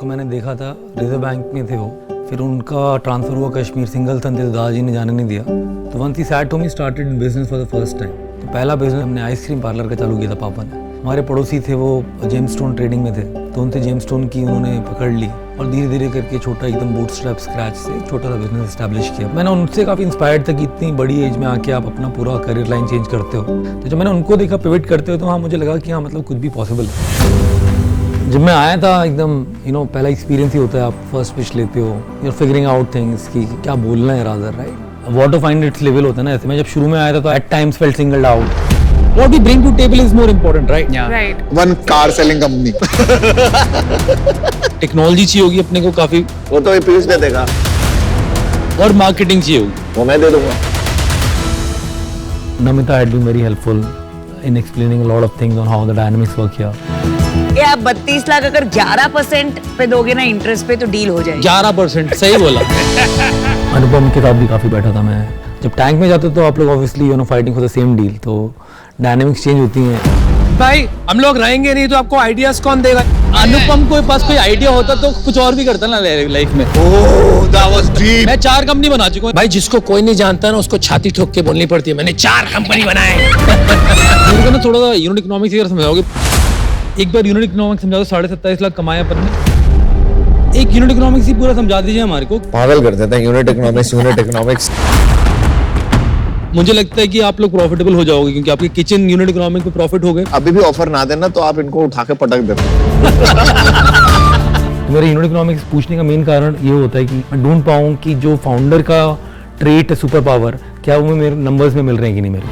को मैंने देखा था, रिजर्व बैंक में थे वो, फिर उनका ट्रांसफ़र हुआ कश्मीर, सिंगल थे तो दादाजी ने जाने नहीं दिया। तो once he sat home, he started business for the first time. तो पहला बिजनेस हमने आइसक्रीम पार्लर का चालू किया था पापा ने। हमारे पड़ोसी थे वो जेम्स स्टोन ट्रेडिंग में थे, तो उनसे जेम्स स्टोन की उन्होंने पकड़ ली और धीरे धीरे करके छोटा एकदम बूटस्ट्रैप स्क्रैच से छोटा सा बिजनेस एस्टैब्लिश किया। मैंने उनसे काफ़ी इंस्पायर्ड था कि इतनी बड़ी एज में आके आप अपना पूरा करियर लाइन चेंज करते हो। तो जब मैंने उनको देखा पिवट करते हुए, तो हाँ मुझे लगा कि हाँ मतलब कुछ भी पॉसिबल है। जब मैं आया था एकदम पहला एक्सपीरियंस ही होता है, आप फर्स्ट पिच लेते हो, you are figuring out things कि क्या बोलना है rather, right. What to find its level होता है ना। ऐसे मैं जब शुरू में आया था तो at times felt singled out. What we bring to table is more important, right? Yeah. Right. One car selling company. Technology चाहिए होगी अपने को काफी, वो तो ये पीयूष दे देगा और मार्केटिंग चाहिए होगी, वो मैं दे दूंगा। Namita had been very helpful in explaining a lot of things on how the dynamics work here. ये आप 32 लाख अगर 11% पे दोगे ना इंटरेस्ट पे तो डील हो जाएगी। 11%, सही बोला। अनुपम के साथ भी काफ़ी बैठा था मैं। जब टैंक में जाते तो आप लोग obviously fighting for the same deal, तो डायनेमिक्स चेंज होती हैं। भाई हम लोग रहेंगे नहीं तो आपको आइडियाज कौन देगा? अनुपम को पास कोई आइडिया होता तो कुछ और भी करता ना लाइफ में। Oh that was deep. मैं 4 कंपनी बना चुका हूँ भाई। जिसको कोई नहीं जानता ना उसको छाती ठोक के बोलनी पड़ती है, मैंने 4 कंपनी बनाए। मेरे को ना थोड़ा सा यूनिट इकोनॉमिक्स अगर समझाओगे, एक बार यूनिट इकोनॉमिक्स समझा दो। 27.5 लाख कमाया अपन ने, एक यूनिट इकोनॉमिक्स ही पूरा समझा दीजिए हमारे को। पागल कर देते हैं यूनिट इकोनॉमिक्स। मुझे लगता है कि आप लोग प्रॉफिटेबल हो जाओगे क्योंकि आपके किचन यूनिट इकोनॉमिक पे प्रॉफिट हो गए। अभी भी ऑफर ना देना तो आप इनको उठा के पटक देते। मेरे यूनिट इकोनॉमिक्स पूछने का मेन कारण ये होता है कि मैं ढूंढ पाऊँ कि जो फाउंडर का ट्रेट है, सुपर पावर, क्या वो मेरे नंबर्स में मिल रहे हैं कि नहीं मेरे।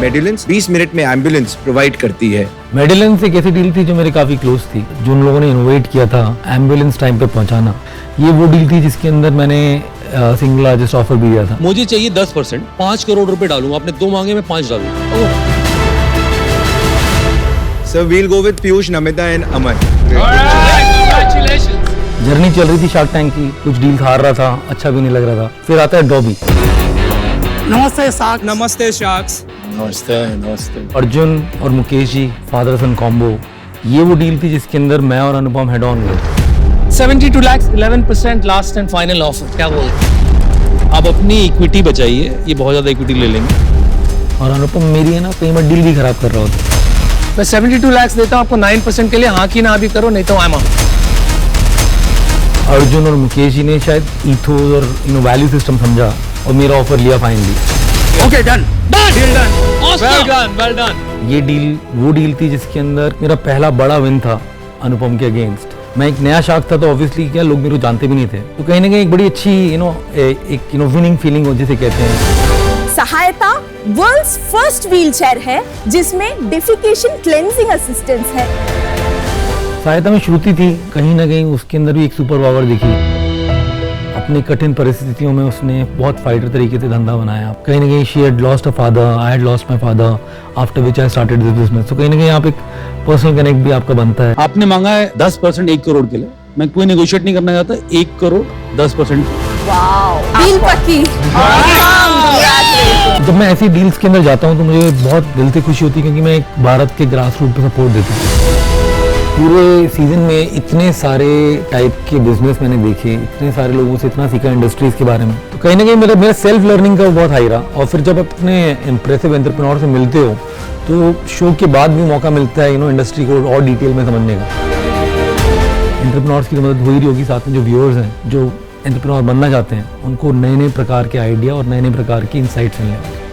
मेडिलेंस 20 मिनट में एम्बुलेंस प्रोवाइड करती है। मेडिलेंस एक ऐसी डील थी जो मेरी काफ़ी क्लोज थी, जो उन लोगों ने इनोवेट किया था एम्बुलेंस टाइम पे पहुंचाना। ये वो डील थी जिसके अंदर मैंने सिंगल लार्जेस्ट ऑफर भी दिया था। मुझे चाहिए 10%, 5 करोड़ रुपए डालूंगा। आपने 2 मांगे, मैं 5 डालूंगा। So we'll go with Piyush, Namita and Aman. Journey चल रही थी शार्क टैंक की, कुछ डील हार रहा था, अच्छा भी नहीं लग रहा था। फिर आता है डॉबी। नमस्ते शार्क। नमस्ते शार्क्स। नमस्ते। अर्जुन और मुकेश जी, फादर सन कॉम्बो, ये वो डील थी जिसके अंदर मैं और अनुपम हेड ऑन गए। 72 lakh 11% last and final offer. क्या बोल, आप अपनी इक्विटी बचाइए, ये बहुत ज्यादा इक्विटी ले लेंगे। और अनुपम मेरी है ना पेमेंट डील भी खराब कर रहा होता। मैं 72 लाख देता हूँ आपको 9% के लिए, हाँ की ना भी करो, नहीं तो आई एम आउट। अर्जुन और मुकेश जी ने शायद ईथोस और वैल्यू सिस्टम समझा और मेरा ऑफर लिया finally. Okay done. Well done. ये डील वो डील थी जिसके अंदर मेरा पहला बड़ा विन था अनुपम के अगेंस्ट। मैं एक नया शार्क था तो ऑब्वियसली क्या लोग मेरे को जानते भी नहीं थे, तो कहीं ना कहीं एक बड़ी अच्छी एक विनिंग फीलिंग हो जिसे कहते हैं। सहायता वर्ल्ड्स फर्स्ट व्हीलचेयर है जिसमें डेफिकेशन क्लेंजिंग असिस्टेंस है। सहायता में श्रुति थी, कहीं ना कहीं उसके अंदर भी एक सुपर पावर दिखी। अपनी कठिन परिस्थितियों में उसने बहुत फाइटर तरीके से धंधा बनाया। कहीं ना कहीं she had lost a father, I had lost my father, after which I started this business. तो कहीं ना कहीं आप एक पर्सनल कनेक्ट भी आपका बनता है। आपने मांगा है 10% 1 करोड़ के लिए, मैं कोई नेगोशिएट नहीं करना चाहता। 1 करोड़ 10%। डील पक्की। जब मैं ऐसी डील्स के अंदर जाता हूँ तो मुझे बहुत दिल से खुशी होती है क्योंकि मैं एक भारत के ग्रास रूट पे सपोर्ट देता हूँ। पूरे सीजन में इतने सारे टाइप के बिजनेस मैंने देखे, इतने सारे लोगों से इतना सीखा इंडस्ट्रीज के बारे में, तो कहीं ना कहीं मेरा सेल्फ लर्निंग का बहुत हाई रहा। और फिर जब अपने इम्प्रेसिव एंटरप्रेन्योर से मिलते हो तो शो के बाद भी मौका मिलता है इंडस्ट्री को और डिटेल में समझने का। एंटरप्रेन्योर्स की तो मदद हो ही रही होगी, साथ में जो व्यूअर्स हैं जो एंटरप्रेन्योर बनना चाहते हैं उनको नए नए प्रकार के आइडिया और नए नए प्रकार की इंसाइट्स मिलने वाले।